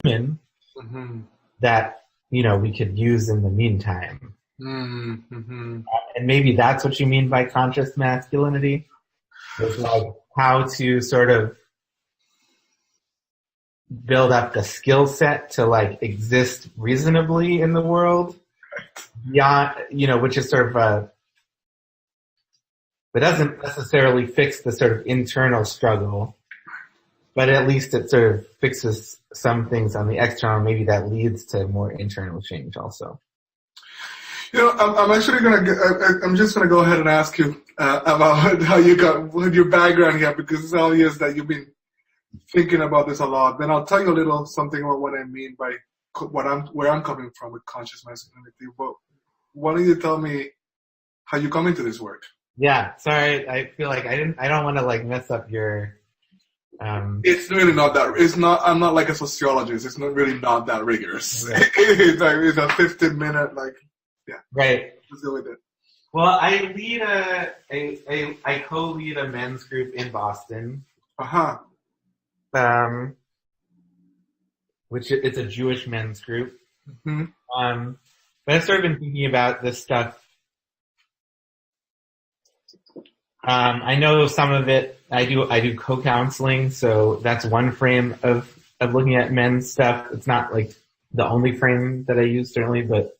human that, we could use in the meantime. And maybe that's what you mean by conscious masculinity. It's like how to sort of build up the skill set to like exist reasonably in the world beyond, which is sort of but doesn't necessarily fix the sort of internal struggle, but at least it sort of fixes some things on the external. Maybe that leads to more internal change also. I'm actually I'm just gonna go ahead and ask you about how you got your background here, because it's obvious that you've been thinking about this a lot. Then I'll tell you a little something about what I mean by where I'm coming from with conscious masculinity. But why don't you tell me how you come into this work? Yeah, sorry. I feel like I don't want to like mess up your. It's really not that. It's not. I'm not like a sociologist. It's not really not that rigorous. Right. It's a 15-minute like. Yeah. Right. Let's go with it. Well, I lead I co-lead a men's group in Boston. Which it's a Jewish men's group. But I've sort of been thinking about this stuff. I know some of it. I do co-counseling, so that's one frame of looking at men's stuff. It's not like the only frame that I use, certainly, but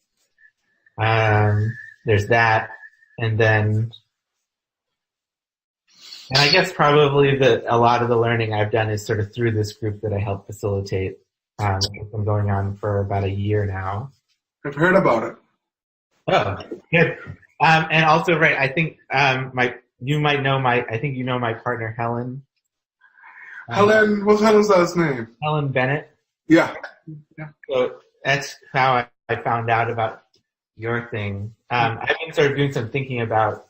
there's that, and I guess probably a lot of the learning I've done is sort of through this group that I help facilitate. It's been going on for about a year now. I've heard about it. Oh, good. And also, right, I think you might know I think you know my partner Helen. Helen, what's Helen's last name? Helen Bennett. Yeah. So that's how I found out about your thing. I've been sort of doing some thinking about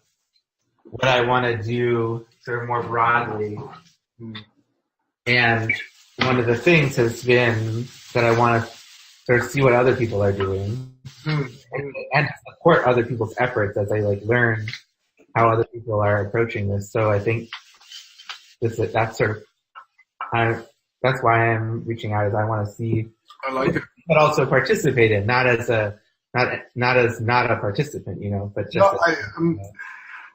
what I want to do sort of more broadly. And one of the things has been that I want to sort of see what other people are doing and support other people's efforts as I like learn how other people are approaching this. So I think that's sort of, that's why I'm reaching out, is I want to see, I like it, but also participate in, not as not a participant, but just. No,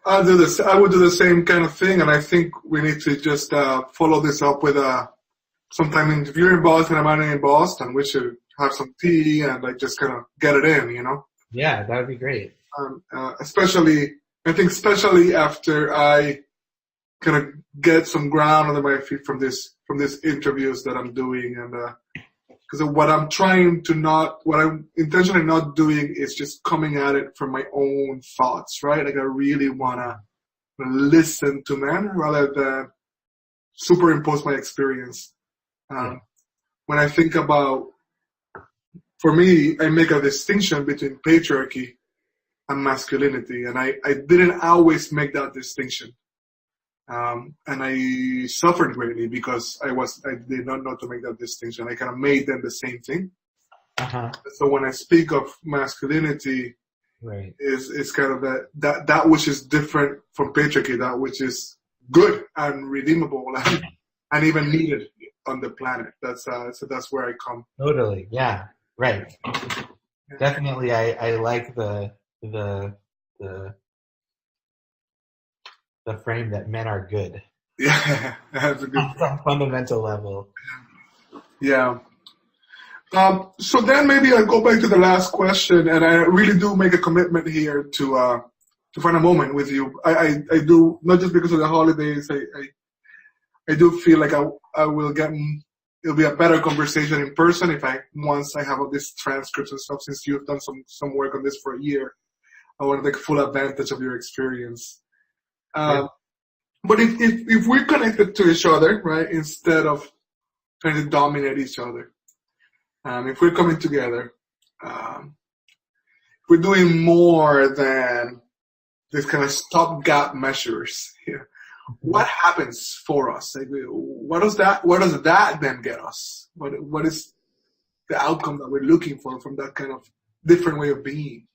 I'll do this. I would do the same kind of thing, and I think we need to just follow this up with sometime. If you're in Boston, I'm in Boston. We should have some tea and like just kind of get it in, Yeah, that would be great. Especially after I kind of get some ground under my feet from these interviews that I'm doing, and because what I'm intentionally not doing is just coming at it from my own thoughts, right? Like I really want to listen to men rather than superimpose my experience. When I think about, for me, I make a distinction between patriarchy and masculinity, and I didn't always make that distinction. And I suffered greatly because I did not know to make that distinction. I kind of made them the same thing. So when I speak of masculinity, right, is kind of that which is different from patriarchy, that which is good and redeemable and even needed on the planet. That's where I come. Totally, yeah, right. Yeah. Definitely, I like the frame that men are good. Yeah, that's a good on some fundamental level. Yeah. So then maybe I'll go back to the last question, and I really do make a commitment here to find a moment with you. I do, not just because of the holidays. I do feel like I will get, it'll be a better conversation in person once I have all these transcripts and stuff, since you've done some work on this for a year. I want to take full advantage of your experience. But if we're connected to each other, right, instead of trying to dominate each other, if we're coming together, we're doing more than this kind of stopgap measures here. What happens for us? Like, what does that then get us? What is the outcome that we're looking for from that kind of different way of being?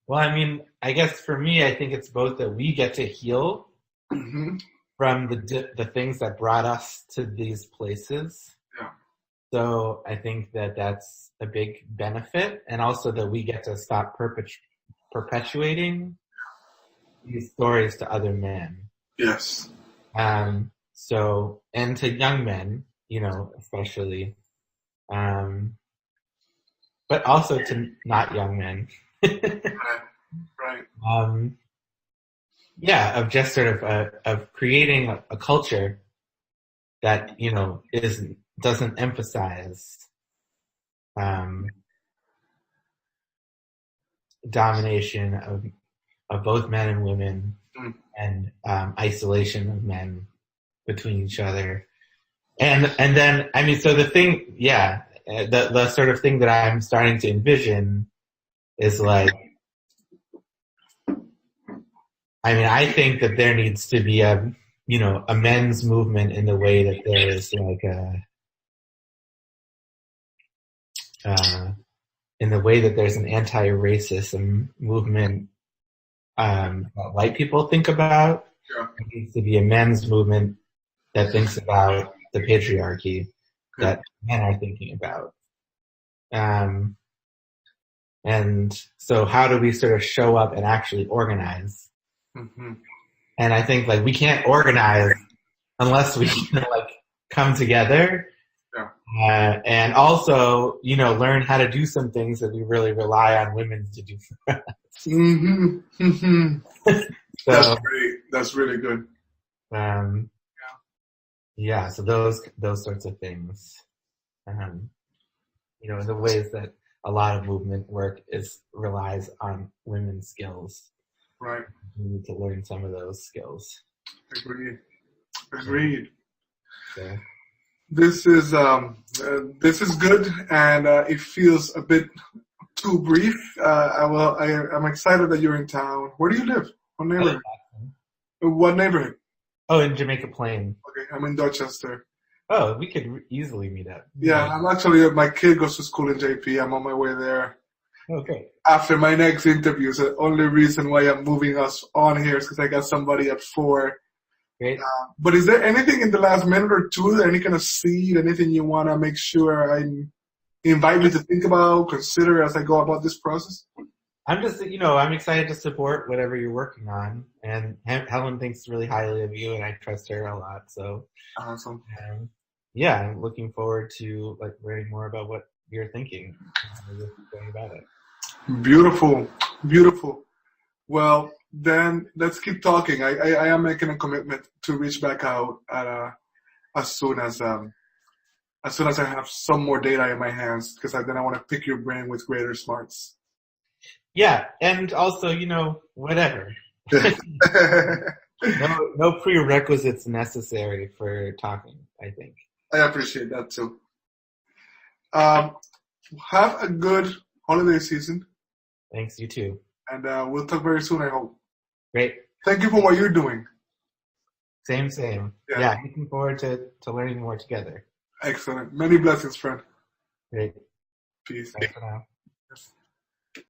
Well, I mean, I guess for me, I think it's both that we get to heal from the things that brought us to these places. Yeah. So I think that that's a big benefit, and also that we get to stop perpetuating these stories to other men. Yes. So, and to young men, especially, but also to not young men. Right. Yeah, of just sort of creating a culture that, doesn't emphasize, domination of both men and women, and isolation of men between each other. And then, I mean, so the thing, the sort of thing that I'm starting to envision is like, I mean, I think that there needs to be a men's movement in the way that there is like in the way that there's an anti-racism movement that white people think about. Yeah. There needs to be a men's movement that thinks about the patriarchy that men are thinking about. And so how do we sort of show up and actually organize? Mm-hmm. And I think like we can't organize unless we come together. Yeah. And also, learn how to do some things that we really rely on women to do for us. Mm-hmm. Mm-hmm. So, that's great. That's really good. Yeah. So those sorts of things, in the ways that a lot of movement work relies on women's skills. Right. We need to learn some of those skills. Agreed. So. This is good, and it feels a bit too brief. I'm excited that you're in town. Where do you live? What neighborhood? What neighborhood? Oh, in Jamaica Plain. Okay, I'm in Dorchester. Oh, we could easily meet up. Yeah, I'm actually, my kid goes to school in JP. I'm on my way there. Okay. After my next interview, so the only reason why I'm moving us on here is because I got somebody at 4. Great. But is there anything in the last minute or two, any kind of seed, anything you want to make sure I invite me to think about, consider as I go about this process? I'm just, I'm excited to support whatever you're working on. And Helen thinks really highly of you, and I trust her a lot. So, awesome. Yeah, I'm looking forward to learning more about what you're thinking and going about it. Beautiful, beautiful. Well, then let's keep talking. I am making a commitment to reach back out as soon as I have some more data in my hands, because then I want to pick your brain with greater smarts. Yeah, and also, whatever. No prerequisites necessary for talking, I think. I appreciate that too. Have a good holiday season. Thanks, you too. And we'll talk very soon, I hope. Great. Thank you for what you're doing. Same. Yeah, looking forward to learning more together. Excellent. Many blessings, friend. Great. Peace. Bye for now.